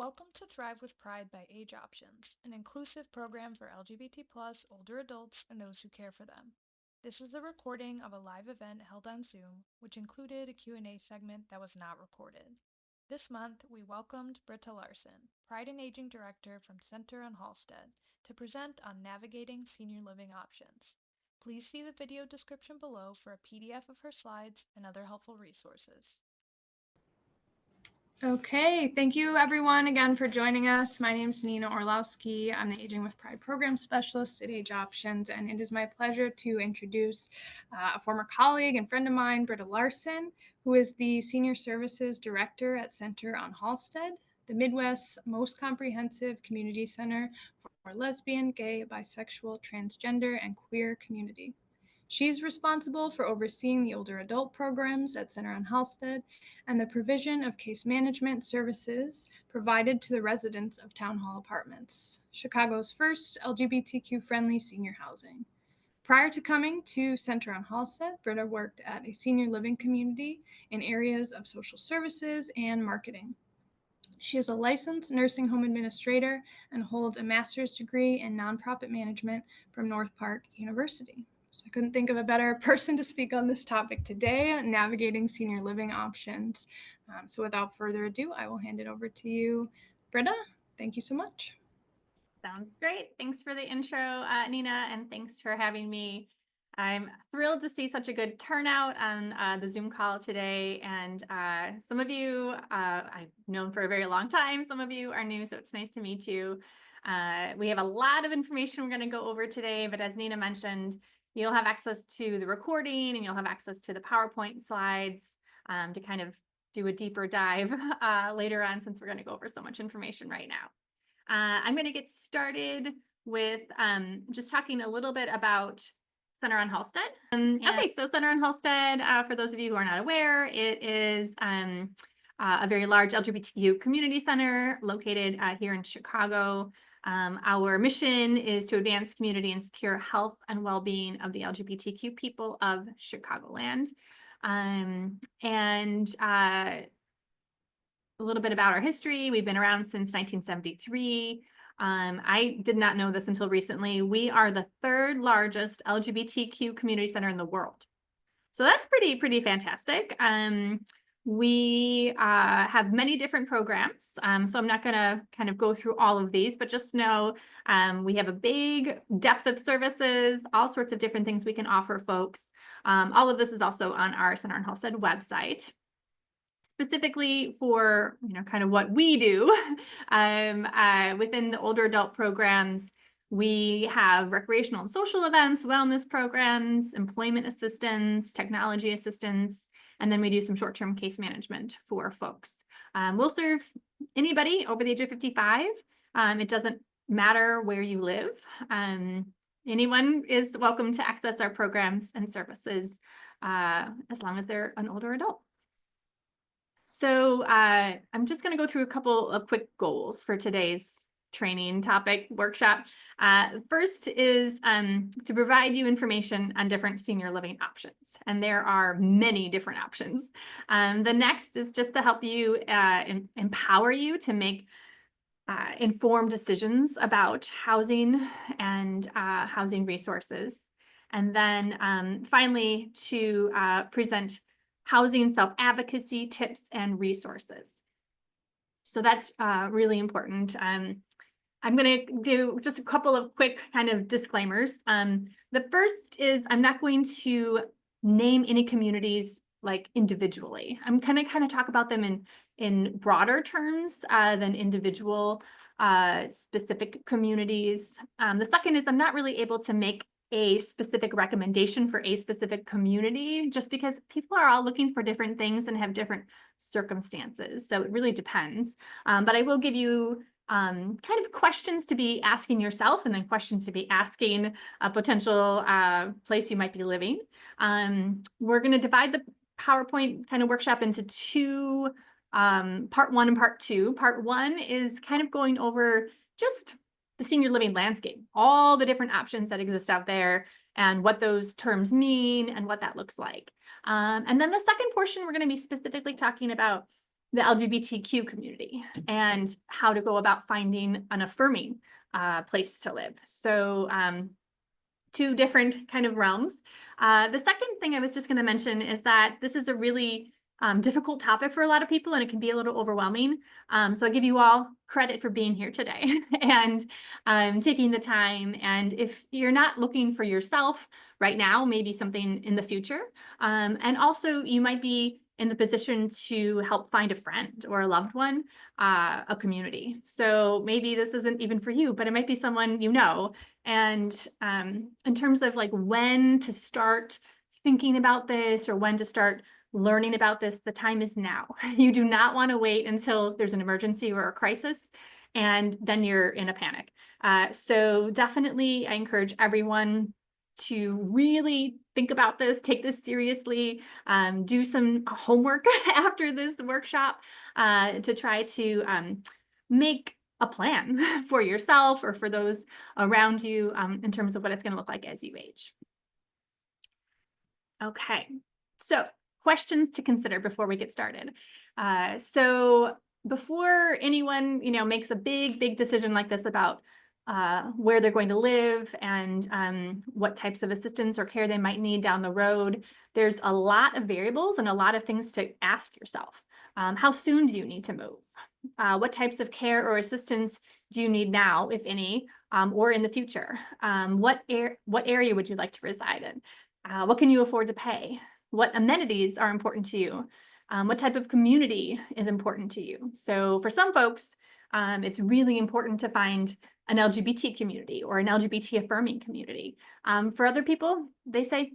Welcome to Thrive with Pride by AgeOptions, an inclusive program for LGBT plus older adults and those who care for them. This is the recording of a live event held on Zoom, which included a Q&A segment that was not recorded. This month, we welcomed Britta Larson, Pride and Aging Director from Center on Halsted, to present on navigating senior living options. Please see the video description below for a PDF of her slides and other helpful resources. Okay, thank you everyone again for joining us. My name is Nina Orlowski. I'm the Aging with Pride Program Specialist at AgeOptions, and it is my pleasure to introduce a former colleague and friend of mine, Britta Larson, who is the Senior Services Director at Center on Halsted, the Midwest's most comprehensive community center for lesbian, gay, bisexual, transgender, and queer community. She's responsible for overseeing the older adult programs at Center on Halsted and the provision of case management services provided to the residents of Town Hall Apartments, Chicago's first LGBTQ-friendly senior housing. Prior to coming to Center on Halsted, Britta worked at a senior living community in areas of social services and marketing. She is a licensed nursing home administrator and holds a master's degree in nonprofit management from North Park University. So I couldn't think of a better person to speak on this topic today, navigating senior living options. So without further ado, I will hand it over to you, Britta. Thank you so much. Sounds great. Thanks for the intro, Nina, and thanks for having me. I'm thrilled to see such a good turnout on the Zoom call today. And some of you I've known for a very long time. Some of you are new, so it's nice to meet you. We have a lot of information we're going to go over today, but as Nina mentioned, you'll have access to the recording and you'll have access to the PowerPoint slides to kind of do a deeper dive later on, since we're going to go over so much information right now. I'm going to get started with just talking a little bit about Center on Halsted. Okay, so Center on Halsted, for those of you who are not aware, it is a very large LGBTQ community center located here in Chicago. Our mission is to advance community and secure health and well-being of the LGBTQ people of Chicagoland. A little bit about our history. We've been around since 1973. I did not know this until recently. We are the third largest LGBTQ community center in the world. So that's pretty fantastic. We have many different programs. So I'm not gonna kind of go through all of these, but just know we have a big depth of services, all sorts of different things we can offer folks. All of this is also on our Center on Halsted website. Specifically for, kind of what we do within the older adult programs, we have recreational and social events, wellness programs, employment assistance, technology assistance, and then we do some short-term case management for folks. We'll serve anybody over the age of 55. It doesn't matter where you live. Anyone is welcome to access our programs and services as long as they're an older adult. So I'm just going to go through a couple of quick goals for today's training topic workshop. First is to provide you information on different senior living options, and there are many different options. The next is just to help you empower you to make informed decisions about housing and housing resources. And then finally, to present housing self-advocacy tips and resources. So that's really important. I'm going to do just a couple of quick kind of disclaimers. The first is I'm not going to name any communities like individually. I'm going to kind of talk about them in broader terms than individual specific communities. The second is I'm not really able to make a specific recommendation for a specific community, just because people are all looking for different things and have different circumstances. So it really depends. But I will give you kind of questions to be asking yourself, and then questions to be asking a potential place you might be living. We're going to divide the PowerPoint kind of workshop into two, part one and part two. Part one is kind of going over just the senior living landscape, all the different options that exist out there and what those terms mean and what that looks like. And then the second portion, we're going to be specifically talking about the LGBTQ community and how to go about finding an affirming place to live. So two different kind of realms. The second thing I was just going to mention is that this is a really difficult topic for a lot of people, and it can be a little overwhelming. So I give you all credit for being here today and taking the time. And if you're not looking for yourself right now, maybe something in the future. And also you might be in the position to help find a friend or a loved one, a community. So maybe this isn't even for you, but it might be someone you know. And in terms of like when to start thinking about this or when to start learning about this, the time is now. You do not want to wait until there's an emergency or a crisis, and then you're in a panic. So definitely I encourage everyone to really think about this, take this seriously, do some homework after this workshop to try to make a plan for yourself or for those around you in terms of what it's going to look like as you age. Okay, so questions to consider before we get started. So before anyone, makes a big decision like this about where they're going to live and what types of assistance or care they might need down the road, there's a lot of variables and a lot of things to ask yourself. How soon do you need to move? What types of care or assistance do you need now, if any, or in the future? What area would you like to reside in? What can you afford to pay? What amenities are important to you? What type of community is important to you? So for some folks, it's really important to find an LGBT community or an LGBT affirming community. For other people, they say,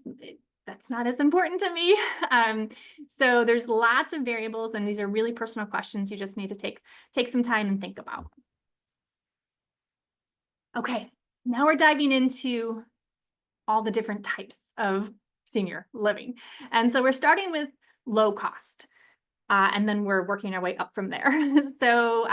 that's not as important to me. So there's lots of variables, and these are really personal questions you just need to take some time and think about. Okay, now we're diving into all the different types of senior living. And so we're starting with low cost, and then we're working our way up from there. So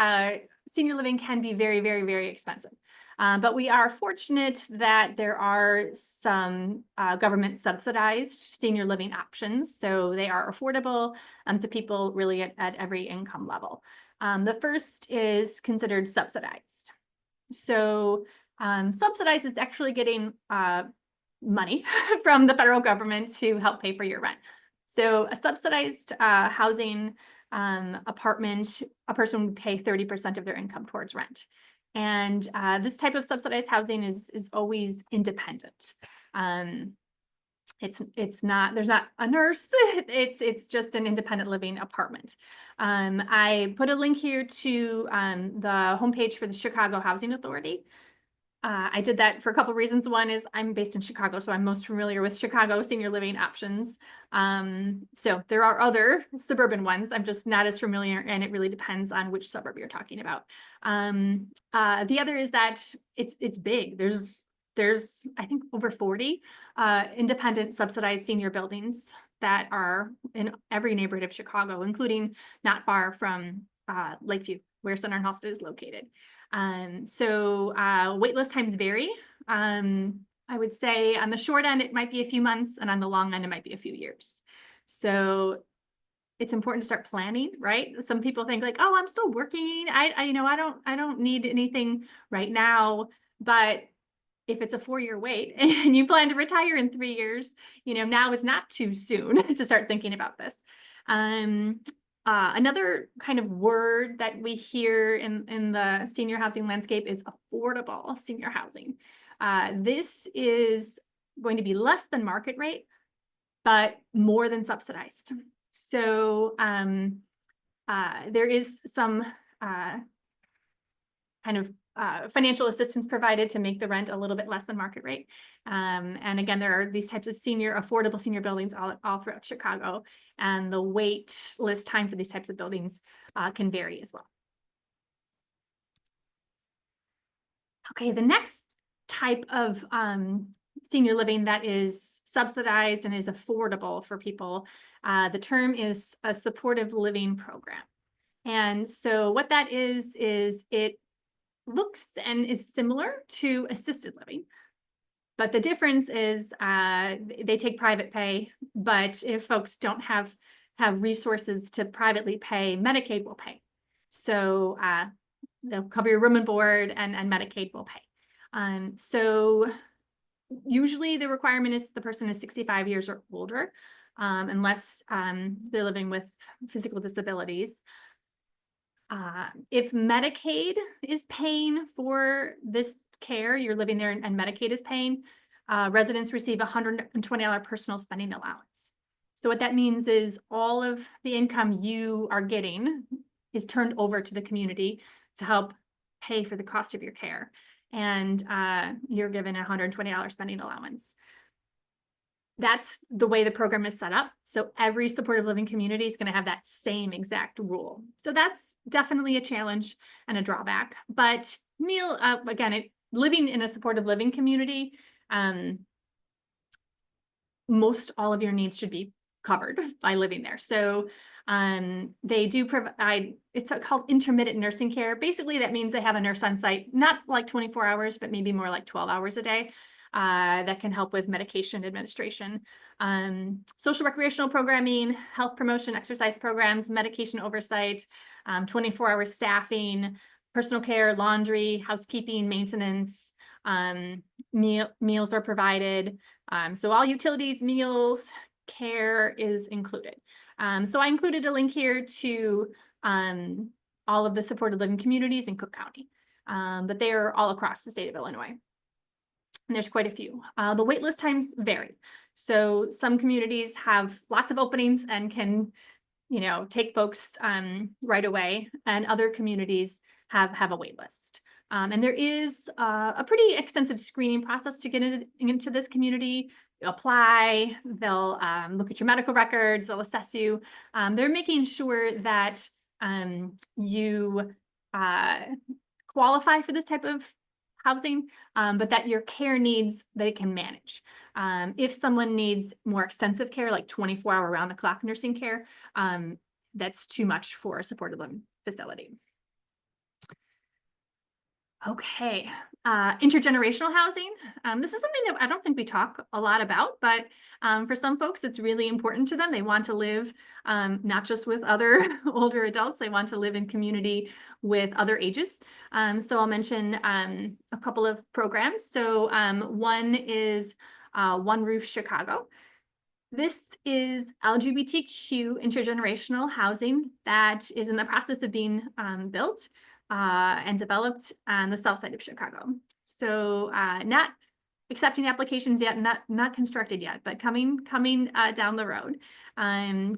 senior living can be very expensive. But we are fortunate that there are some government subsidized senior living options. So they are affordable to people really at every income level. The first is considered subsidized. So subsidized is actually getting money from the federal government to help pay for your rent. So a subsidized housing apartment, a person would pay 30% of their income towards rent. And this type of subsidized housing is always independent. It's not, there's not a nurse, it's just an independent living apartment. I put a link here to the homepage for the Chicago Housing Authority. I did that for a couple of reasons. One is I'm based in Chicago, so I'm most familiar with Chicago senior living options. So there are other suburban ones. I'm just not as familiar, and it really depends on which suburb you're talking about. The other is that it's big. There's I think over 40 independent subsidized senior buildings that are in every neighborhood of Chicago, including not far from Lakeview, where Center and Halsted is located. So waitlist times vary. I would say on the short end, it might be a few months, and on the long end, it might be a few years. So it's important to start planning, right? Some people think like, oh, I'm still working. I don't need anything right now. But if it's a 4-year wait and you plan to retire in 3 years, now is not too soon to start thinking about this. Another kind of word that we hear in the senior housing landscape is affordable senior housing. This is going to be less than market rate, but more than subsidized. So there is some kind of financial assistance provided to make the rent a little bit less than market rate. And again, there are these types of affordable senior buildings all throughout Chicago, and the wait list time for these types of buildings can vary as well. Okay, the next type of senior living that is subsidized and is affordable for people, the term is a supportive living program. And so what that is it looks and is similar to assisted living, but the difference is they take private pay. But if folks don't have have resources to privately pay, Medicaid will pay. So they'll cover your room and board, and Medicaid will pay. So usually the requirement is the person is 65 years or older, unless they're living with physical disabilities. If Medicaid is paying for this care, you're living there and Medicaid is paying, residents receive a $120 personal spending allowance. So what that means is all of the income you are getting is turned over to the community to help pay for the cost of your care. And you're given a $120 spending allowance. That's the way the program is set up. So every supportive living community is going to have that same exact rule. So that's definitely a challenge and a drawback. But Neil, again, living in a supportive living community, most all of your needs should be covered by living there. So they do provide, it's called intermittent nursing care. Basically, that means they have a nurse on site, not like 24 hours, but maybe more like 12 hours a day. That can help with medication administration, social recreational programming, health promotion, exercise programs, medication oversight, 24-hour staffing, personal care, laundry, housekeeping, maintenance, meals are provided. So all utilities, meals, care is included. So I included a link here to all of the supported living communities in Cook County, but they are all across the state of Illinois. And there's quite a few. The waitlist times vary. So some communities have lots of openings and can, take folks right away, and other communities have a wait list. And there is a pretty extensive screening process to get into this community. You apply, they'll look at your medical records, they'll assess you. They're making sure that you qualify for this type of housing, but that your care needs they can manage. If someone needs more extensive care, like 24-hour round-the-clock nursing care, that's too much for a supported living facility. Okay, intergenerational housing. This is something that I don't think we talk a lot about, but for some folks, it's really important to them. They want to live not just with other older adults, they want to live in community with other ages. So I'll mention a couple of programs. So one is One Roof Chicago. This is LGBTQ intergenerational housing that is in the process of being built and developed on the south side of Chicago. So not accepting applications yet, not constructed yet, but coming down the road.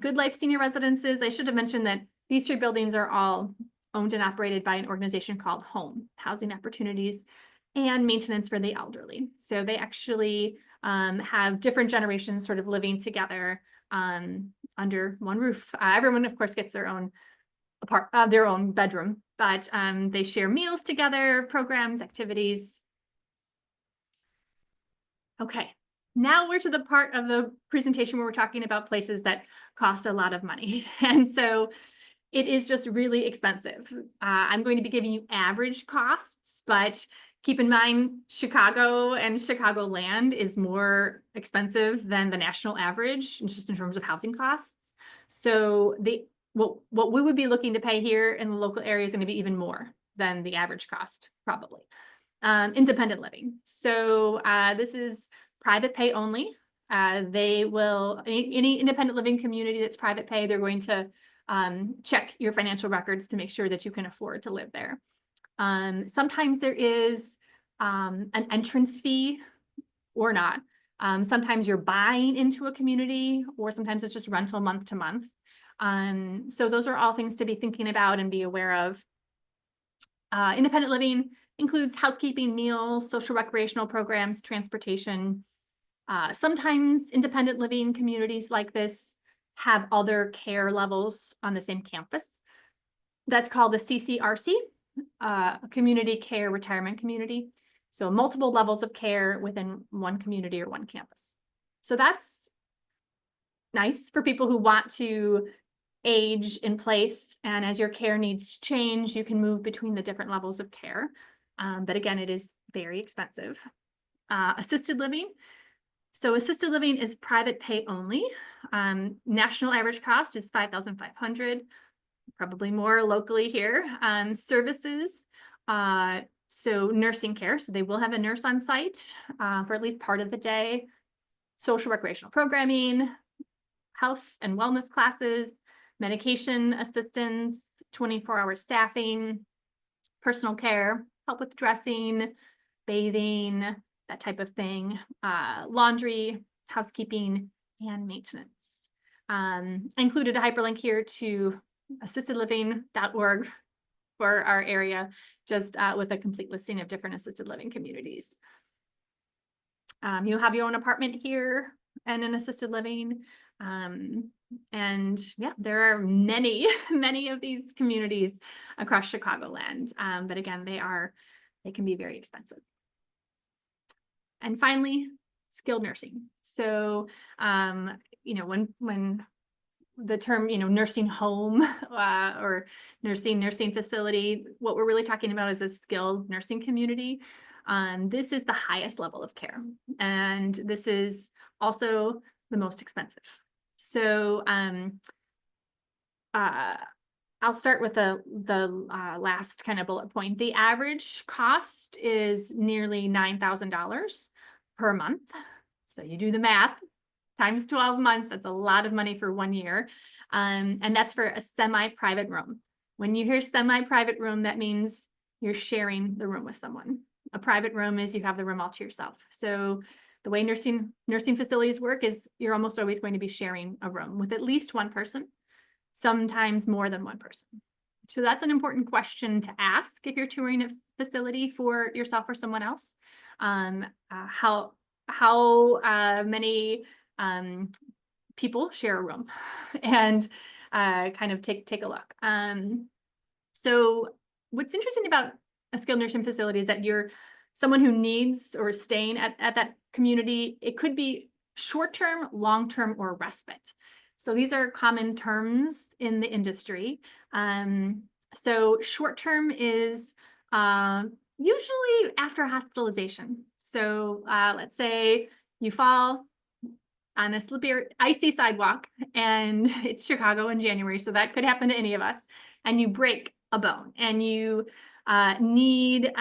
Good Life Senior Residences. I should have mentioned that these three buildings are all owned and operated by an organization called HOME, Housing Opportunities and Maintenance for the Elderly. So they actually have different generations sort of living together under one roof. Everyone, of course, gets their own bedroom, but they share meals together, programs, activities. Okay, now we're to the part of the presentation where we're talking about places that cost a lot of money. And so it is just really expensive. I'm going to be giving you average costs, but keep in mind, Chicago and Chicagoland is more expensive than the national average, just in terms of housing costs. So what we would be looking to pay here in the local area is going to be even more than the average cost, probably. Independent living. So this is private pay only. They will, any independent living community that's private pay, they're going to check your financial records to make sure that you can afford to live there. Sometimes there is an entrance fee or not. Sometimes you're buying into a community, or sometimes it's just rental month to month. So those are all things to be thinking about and be aware of. Independent living includes housekeeping, meals, social recreational programs, transportation. Sometimes independent living communities like this have other care levels on the same campus. That's called the CCRC, Community Care Retirement Community. So multiple levels of care within one community or one campus. So that's nice for people who want to age in place, and as your care needs change, you can move between the different levels of care. But again, it is very expensive. Assisted living. So assisted living is private pay only. National average cost is $5,500, probably more locally here. Services, so nursing care, so they will have a nurse on site for at least part of the day. Social recreational programming, health and wellness classes, medication assistance, 24-hour staffing, personal care, help with dressing, bathing, that type of thing, laundry, housekeeping, and maintenance. I included a hyperlink here to assistedliving.org for our area, just with a complete listing of different assisted living communities. You'll have your own apartment here and an assisted living. And yeah, there are many, many of these communities across Chicagoland. But again, they can be very expensive. And finally, skilled nursing. So, when the term, nursing home or nursing facility, what we're really talking about is a skilled nursing community. This is the highest level of care, and this is also the most expensive. So I'll start with the last kind of bullet point. The average cost is nearly $9,000 per month. So you do the math, times 12 months, that's a lot of money for 1 year. And that's for a semi-private room. When you hear semi-private room, that means you're sharing the room with someone. A private room is you have the room all to yourself. So the way nursing facilities work is you're almost always going to be sharing a room with at least one person, sometimes more than one person. So that's an important question to ask if you're touring a facility for yourself or someone else. How many people share a room, and kind of take a look. So what's interesting about a skilled nursing facility is that you're someone who needs or staying at that community. It could be short-term, long-term, or respite. So these are common terms in the industry. So short-term is usually after hospitalization. So let's say you fall on a slippery, icy sidewalk, and it's Chicago in January, so that could happen to any of us, and you break a bone, and you need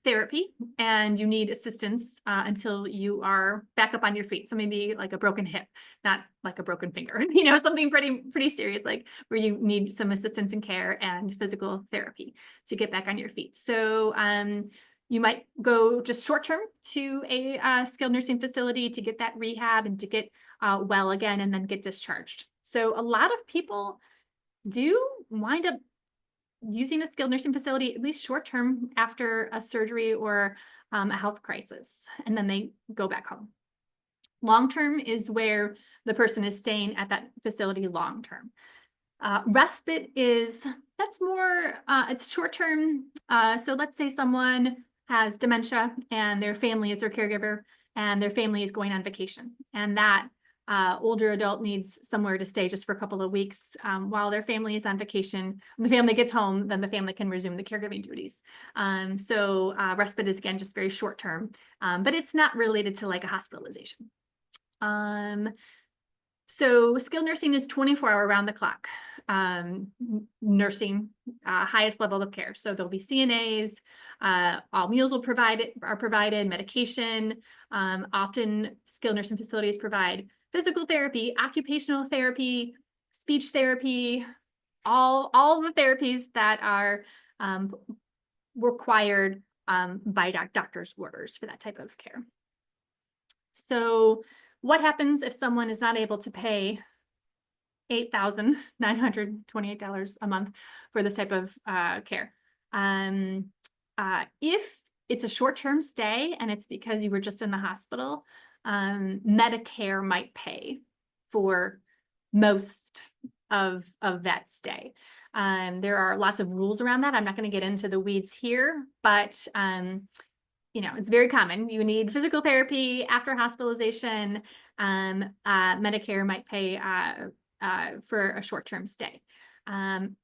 therapy, and you need assistance until you are back up on your feet. So maybe like a broken hip, not like a broken finger, something pretty serious, like where you need some assistance and care and physical therapy to get back on your feet. So you might go just short term to a skilled nursing facility to get that rehab and to get well again, and then get discharged. So a lot of people do wind up using a skilled nursing facility, at least short term, after a surgery or a health crisis, and then they go back home. Long term is where the person is staying at that facility long term. Respite that's more, it's short term. So let's say someone has dementia and their family is their caregiver, and their family is going on vacation, and that older adult needs somewhere to stay just for a couple of weeks while their family is on vacation. When the family gets home, then the family can resume the caregiving duties. So respite is, again, just very short term, but it's not related to like a hospitalization. So skilled nursing is 24-hour round the clock nursing, highest level of care. So there'll be CNAs, all meals are provided, medication. Often skilled nursing facilities provide physical therapy, occupational therapy, speech therapy, all the therapies that are required by doctor's orders for that type of care. So what happens if someone is not able to pay $8,928 a month for this type of care? If it's a short-term stay and it's because you were just in the hospital, Medicare might pay for most of that stay. There are lots of rules around that. I'm not going to get into the weeds here, but it's very common. You need physical therapy after hospitalization. Medicare might pay for a short-term stay.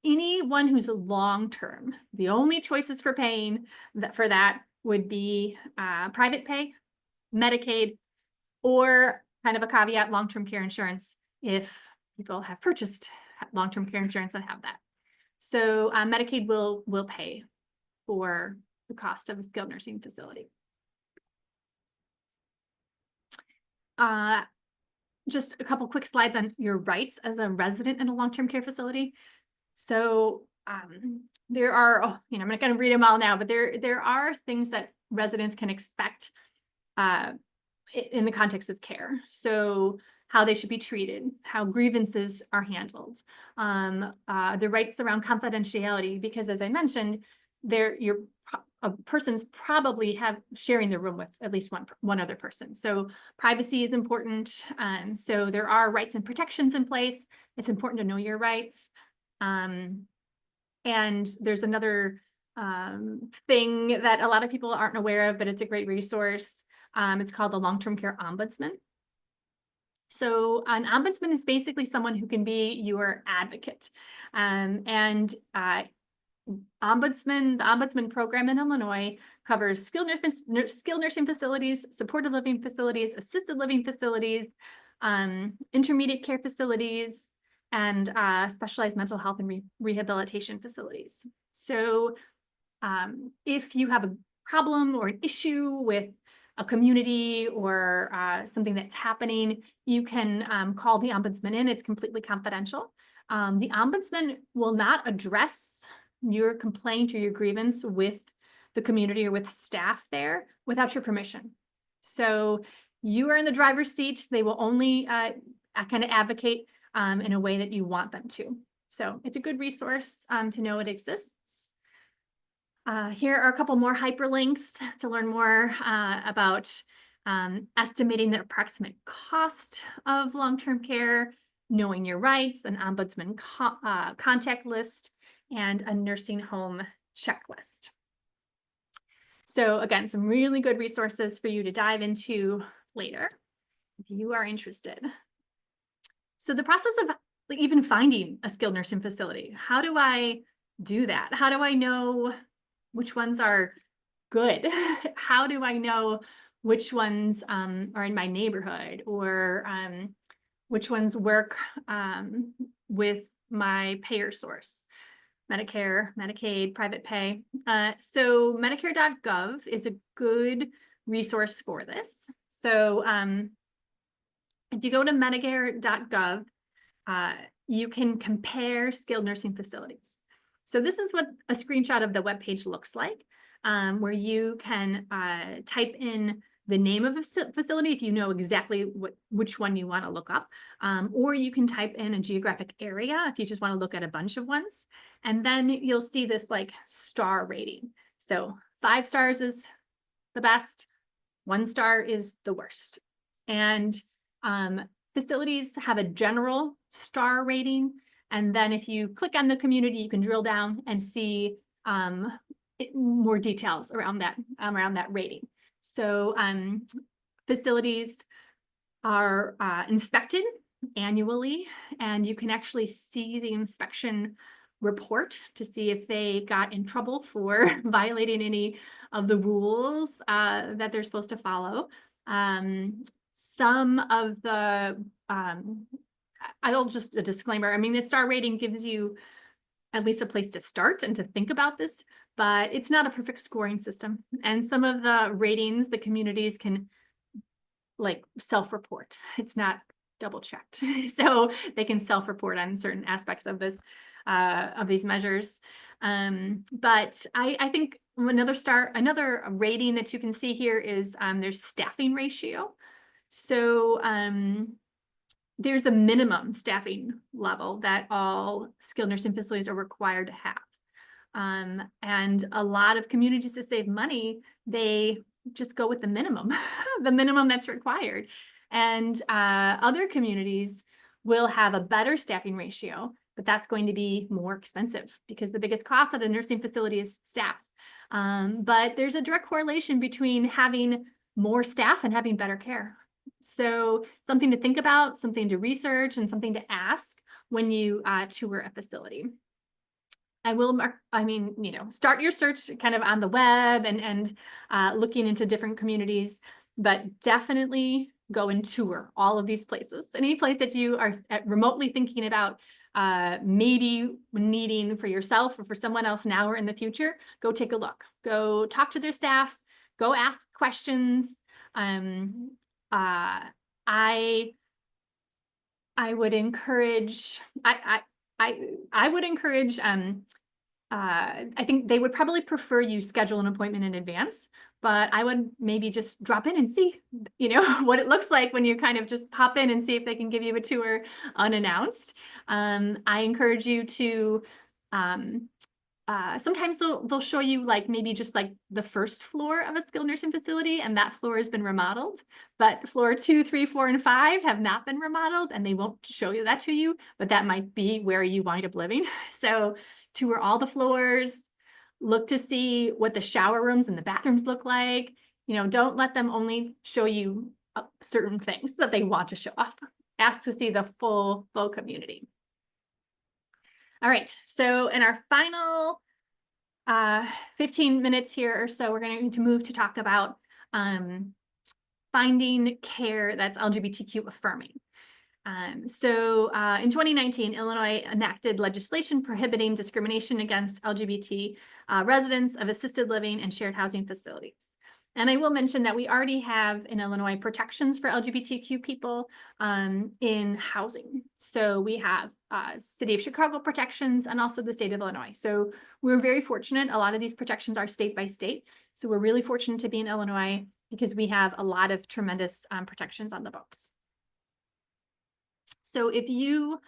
Anyone who's long-term, the only choices for paying for that would be private pay, Medicaid, or kind of a caveat, long-term care insurance if people have purchased long-term care insurance and have that. So Medicaid will pay for the cost of a skilled nursing facility. Just a couple quick slides on your rights as a resident in a long-term care facility. So there are, I'm not going to read them all now, but there are things that residents can expect in the context of care. So how they should be treated, how grievances are handled, the rights around confidentiality, because as I mentioned, a person's probably sharing the room with at least one other person. So privacy is important. So there are rights and protections in place. It's important to know your rights. And there's another thing that a lot of people aren't aware of, but it's a great resource. It's called the Long-Term Care Ombudsman. So an ombudsman is basically someone who can be your advocate. The ombudsman program in Illinois covers skilled nursing facilities, supported living facilities, assisted living facilities, intermediate care facilities, and specialized mental health and rehabilitation facilities. So if you have a problem or an issue with a community or something that's happening, you can call the ombudsman in. It's completely confidential. The ombudsman will not address your complaint or your grievance with the community or with staff there without your permission. So you are in the driver's seat. They will only kind of advocate in a way that you want them to. So it's a good resource to know it exists. Here are a couple more hyperlinks to learn more about estimating the approximate cost of long-term care, knowing your rights, an ombudsman contact list, and a nursing home checklist. So again, some really good resources for you to dive into later if you are interested. So the process of even finding a skilled nursing facility, how do I do that? How do I know which ones are good? How do I know which ones are in my neighborhood, or which ones work with my payer source? Medicare, Medicaid, private pay. So Medicare.gov is a good resource for this. So if you go to Medicare.gov, you can compare skilled nursing facilities. So this is what a screenshot of the webpage looks like, where you can type in the name of a facility if you know exactly which one you want to look up, or you can type in a geographic area if you just want to look at a bunch of ones, and then you'll see this like star rating. So 5 stars is the best, 1 star is the worst. And facilities have a general star rating. And then if you click on the community, you can drill down and see more details around that rating. So facilities are inspected annually, and you can actually see the inspection report to see if they got in trouble for violating any of the rules that they're supposed to follow. Some of the, I'll just a disclaimer, I mean, the star rating gives you at least a place to start and to think about this, but it's not a perfect scoring system. And some of the ratings, the communities can like self-report. It's not double checked. So they can self-report on certain aspects of this, of these measures. But I think another rating that you can see here is there's staffing ratio. So there's a minimum staffing level that all skilled nursing facilities are required to have. And a lot of communities, to save money, they just go with the minimum, the minimum that's required. And other communities will have a better staffing ratio, but that's going to be more expensive because the biggest cost at a nursing facility is staff. But there's a direct correlation between having more staff and having better care. So something to think about, something to research, and something to ask when you tour a facility. Start your search kind of on the web and looking into different communities, but definitely go and tour all of these places. Any place that you are remotely thinking about maybe needing for yourself or for someone else now or in the future, go take a look. Go talk to their staff, go ask questions. I would encourage, I would encourage, I think they would probably prefer you schedule an appointment in advance, but I would maybe just drop in and see, what it looks like when you kind of just pop in and see if they can give you a tour unannounced. I encourage you to, sometimes they'll show you like maybe just like the first floor of a skilled nursing facility, and that floor has been remodeled, but floor 2, 3, 4, and 5 have not been remodeled, and they won't show you that to you, but that might be where you wind up living. So tour all the floors, look to see what the shower rooms and the bathrooms look like. Don't let them only show you certain things that they want to show off. Ask to see the full community. All right, so in our final 15 minutes here or so, we're going to move to talk about finding care that's LGBTQ affirming. In 2019, Illinois enacted legislation prohibiting discrimination against LGBT residents of assisted living and shared housing facilities. And I will mention that we already have in Illinois protections for LGBTQ people in housing. So we have City of Chicago protections and also the state of Illinois. So we're very fortunate. A lot of these protections are state by state. So we're really fortunate to be in Illinois because we have a lot of tremendous protections on the books. So if you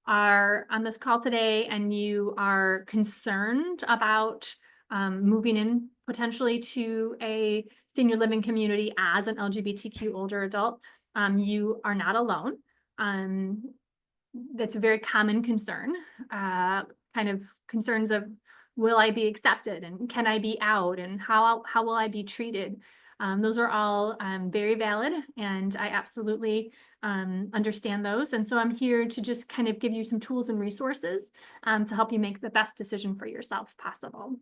are on this call today and you are concerned about moving in potentially to a senior living community as an LGBTQ older adult, you are not alone. That's a very common concern, kind of concerns of, will I be accepted and can I be out and how will I be treated? Those are all very valid, and I absolutely understand those. And so I'm here to just kind of give you some tools and resources to help you make the best decision for yourself possible.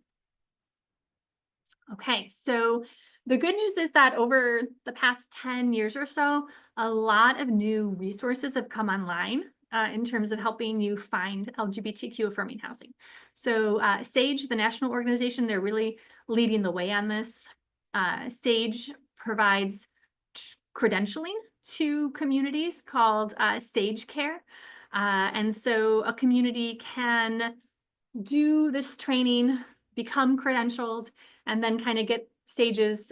Okay, so the good news is that over the past 10 years or so, a lot of new resources have come online in terms of helping you find LGBTQ affirming housing. So SAGE, the national organization, they're really leading the way on this. SAGE provides credentialing to communities called SAGE Care. And so a community can do this training, become credentialed, and then kind of get SAGE's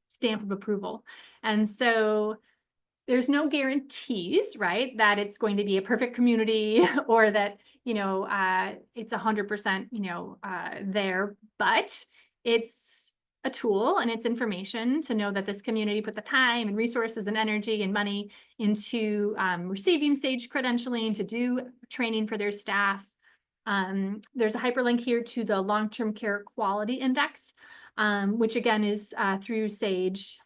stamp of approval. And so there's no guarantees, right, that it's going to be a perfect community or that, it's 100%, there, but it's a tool and it's information to know that this community put the time and resources and energy and money into receiving SAGE credentialing to do training for their staff. There's a hyperlink here to the Long-Term Care Quality Index, which again is through SAGE.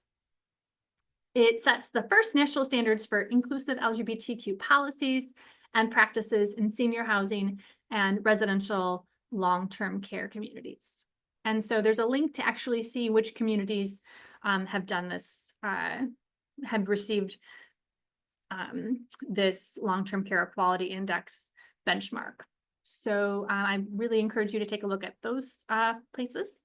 It sets the first national standards for inclusive LGBTQ policies and practices in senior housing and residential long-term care communities. And so there's a link to actually see which communities have done this, have received this Long-Term Care Quality Index benchmark. So I really encourage you to take a look at those places.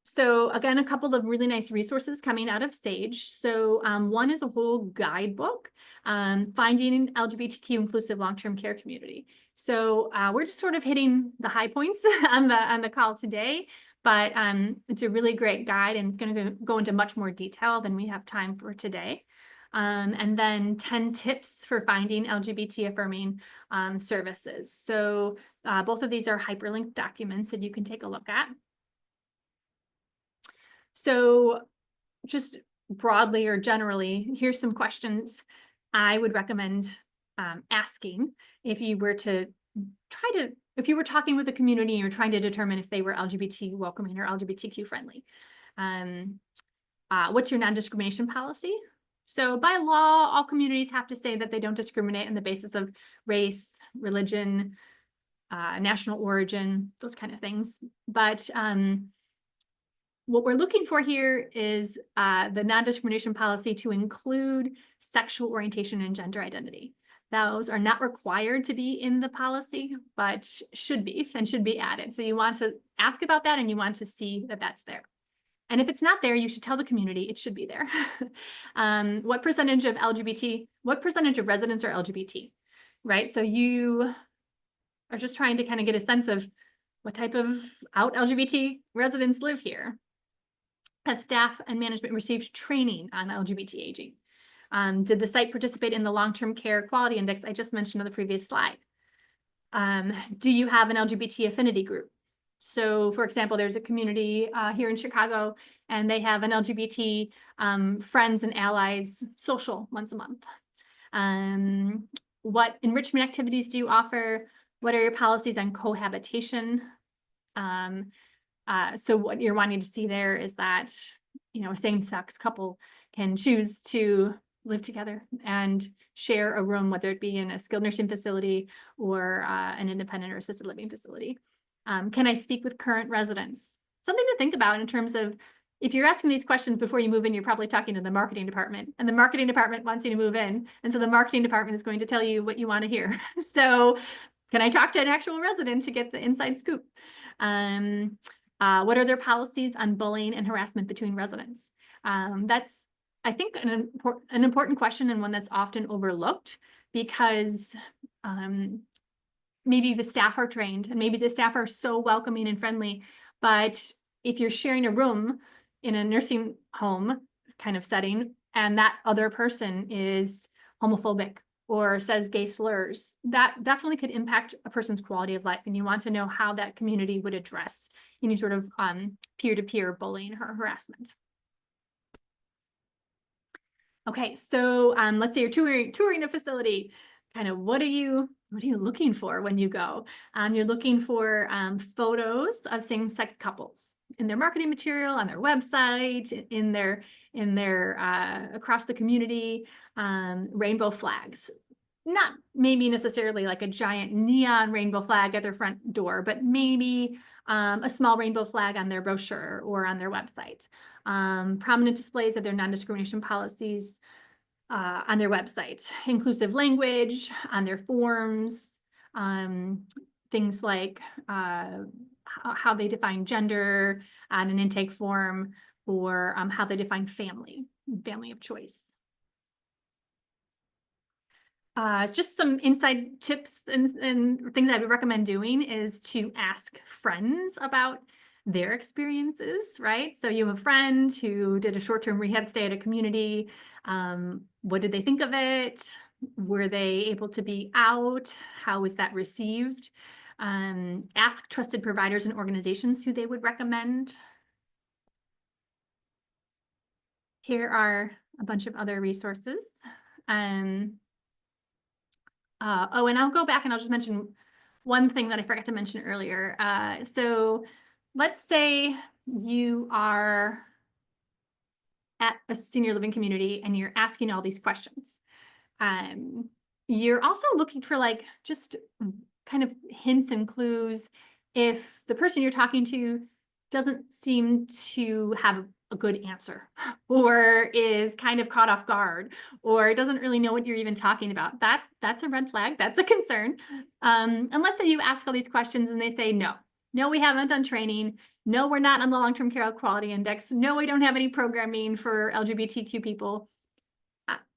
So again, a couple of really nice resources coming out of SAGE. So one is a whole guidebook, finding an LGBTQ inclusive long-term care community. So we're just sort of hitting the high points on the call today, but it's a really great guide, and it's going to go into much more detail than we have time for today. And then 10 tips for finding LGBT affirming services. So both of these are hyperlinked documents that you can take a look at. So just broadly or generally, here's some questions I would recommend asking if you were to if you were talking with a community and you're trying to determine if they were LGBT welcoming or LGBTQ friendly. What's your non-discrimination policy? So by law, all communities have to say that they don't discriminate on the basis of race, religion, national origin, those kind of things. But what we're looking for here is the non-discrimination policy to include sexual orientation and gender identity. Those are not required to be in the policy, but should be and should be added. So you want to ask about that and you want to see that that's there. And if it's not there, you should tell the community it should be there. What percentage of residents are LGBT, right? So you are just trying to kind of get a sense of what type of out LGBT residents live here. Have staff and management received training on LGBT aging? Did the site participate in the long-term care quality index I just mentioned on the previous slide? Do you have an LGBT affinity group? So for example, there's a community here in Chicago, and they have an LGBT friends and allies social once a month. What enrichment activities do you offer? What are your policies on cohabitation? So what you're wanting to see there is that, you know, a same-sex couple can choose to live together and share a room, whether it be in a skilled nursing facility or an independent or assisted living facility. Can I speak with current residents? Something to think about in terms of, if you're asking these questions before you move in, you're probably talking to the marketing department, and the marketing department wants you to move in. And so the marketing department is going to tell you what you want to hear. So can I talk to an actual resident to get the inside scoop? What are their policies on bullying and harassment between residents? That's, I think, an important question, and one that's often overlooked, because maybe the staff are trained and maybe the staff are so welcoming and friendly, but if you're sharing a room in a nursing home kind of setting and that other person is homophobic or says gay slurs, that definitely could impact a person's quality of life. And you want to know how that community would address any sort of peer-to-peer bullying or harassment. Okay, so let's say you're touring a facility. Kind of what are you looking for when you go? You're looking for photos of same-sex couples in their marketing material, on their website, in their across the community, rainbow flags. Not maybe necessarily like a giant neon rainbow flag at their front door, but maybe a small rainbow flag on their brochure or on their website. Prominent displays of their non-discrimination policies on their website, inclusive language on their forms, things like how they define gender on an intake form, or how they define family of choice. Just some inside tips and things I would recommend doing is to ask friends about their experiences, right? So you have a friend who did a short-term rehab stay at a community. What did they think of it? Were they able to be out? How was that received? Ask trusted providers and organizations who they would recommend. Here are a bunch of other resources. Oh, and I'll go back and I'll just mention one thing that I forgot to mention earlier. So let's say you are at a senior living community and you're asking all these questions. You're also looking for like just kind of hints and clues if the person you're talking to doesn't seem to have a good answer, or is kind of caught off guard, or doesn't really know what you're even talking about. That's a red flag. That's a concern. And let's say you ask all these questions and they say, no, we haven't done training. No, we're not on the long-term care quality index. No, we don't have any programming for LGBTQ people.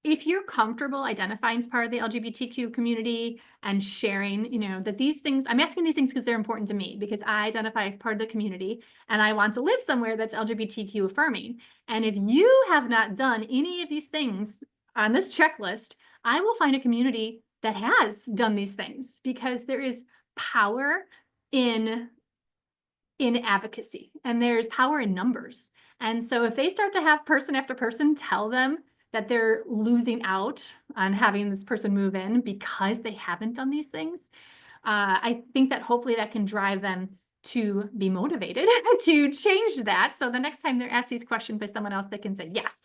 If you're comfortable identifying as part of the LGBTQ community and sharing, you know, that these things, I'm asking these things because they're important to me, because I identify as part of the community and I want to live somewhere that's LGBTQ affirming. And if you have not done any of these things on this checklist, I will find a community that has done these things, because there is power in advocacy and there's power in numbers. And so if they start to have person after person tell them that they're losing out on having this person move in because they haven't done these things, I think that hopefully that can drive them to be motivated to change that. So the next time they're asked these questions by someone else, they can say, yes,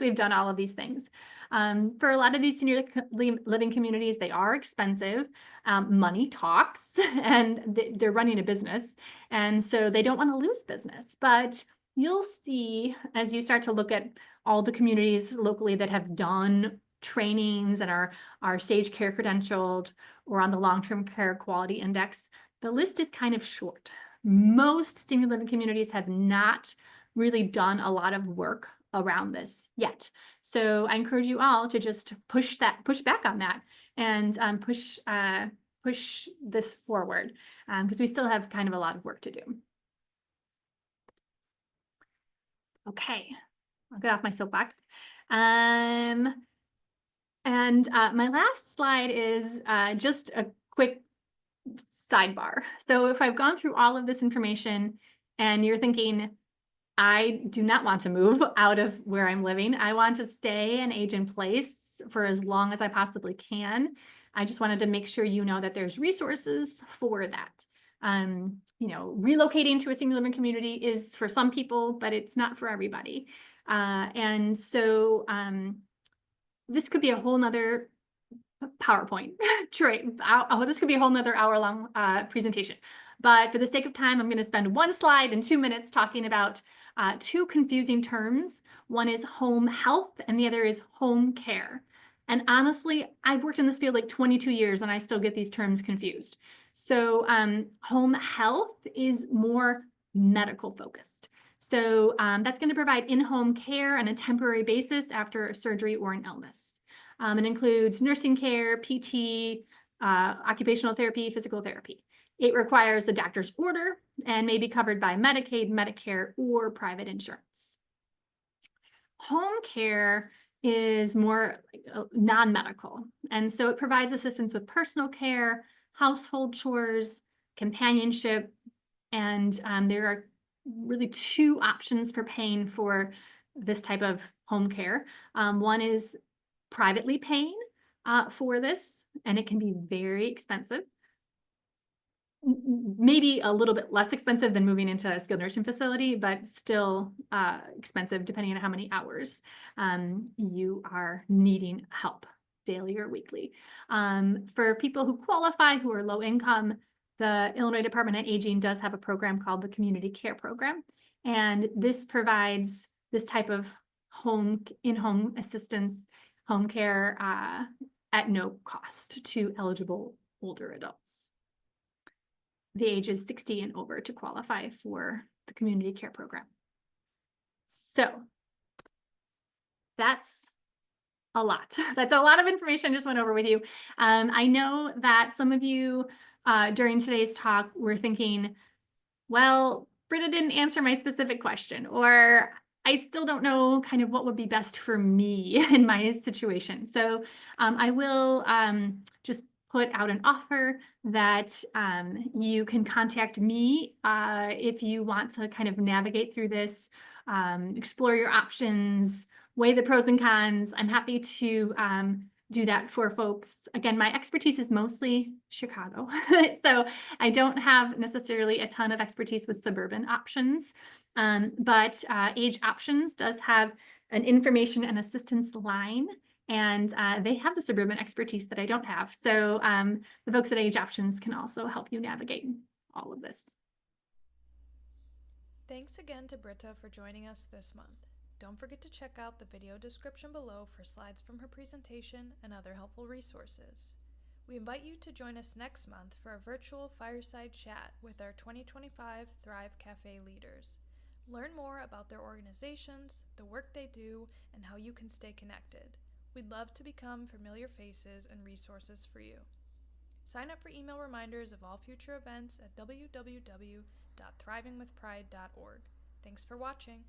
we've done all of these things. For a lot of these senior living communities, they are expensive. Money talks, and they're running a business. And so they don't want to lose business. But you'll see as you start to look at all the communities locally that have done trainings and are stage care credentialed or on the long-term care quality index, the list is kind of short. Most senior living communities have not really done a lot of work around this yet. So I encourage you all to just push back on that and push this forward because we still have kind of a lot of work to do. Okay, I'll get off my soapbox. And my last slide is just a quick sidebar. So if I've gone through all of this information and you're thinking, I do not want to move out of where I'm living. I want to stay and age in place for as long as I possibly can. I just wanted to make sure you know that there's resources for that. Relocating to a senior living community is for some people, but it's not for everybody. And so this could be a whole nother PowerPoint. This could be a whole nother hour-long presentation. But for the sake of time, I'm going to spend one slide and 2 minutes talking about two confusing terms. One is home health and the other is home care. And honestly, I've worked in this field like 22 years and I still get these terms confused. So home health is more medical focused. So that's going to provide in-home care on a temporary basis after a surgery or an illness. It includes nursing care, PT, occupational therapy, physical therapy. It requires a doctor's order and may be covered by Medicaid, Medicare, or private insurance. Home care is more non-medical, and so it provides assistance with personal care, household chores, companionship, and there are really two options for paying for this type of home care. One is privately paying for this, and it can be very expensive. Maybe a little bit less expensive than moving into a skilled nursing facility, but still expensive depending on how many hours you are needing help daily or weekly. For people who qualify, who are low income, the Illinois Department of Aging does have a program called the Community Care Program, and this provides this type of in-home assistance, home care at no cost to eligible older adults. The age is 60 and over to qualify for the community care program. So that's a lot. That's a lot of information I just went over with you. I know that some of you during today's talk were thinking, well, Britta didn't answer my specific question, or I still don't know kind of what would be best for me in my situation. So I will just put out an offer that you can contact me if you want to kind of navigate through this, explore your options, weigh the pros and cons. I'm happy to do that for folks. Again, my expertise is mostly Chicago, so I don't have necessarily a ton of expertise with suburban options, but AgeOptions does have an information and assistance line, and they have the suburban expertise that I don't have. So the folks at AgeOptions can also help you navigate all of this. Thanks again to Britta for joining us this month. Don't forget to check out the video description below for slides from her presentation and other helpful resources. We invite you to join us next month for a virtual fireside chat with our 2025 Thrive Cafe leaders. Learn more about their organizations, the work they do, and how you can stay connected. We'd love to become familiar faces and resources for you. Sign up for email reminders of all future events at www.thrivingwithpride.org. Thanks for watching.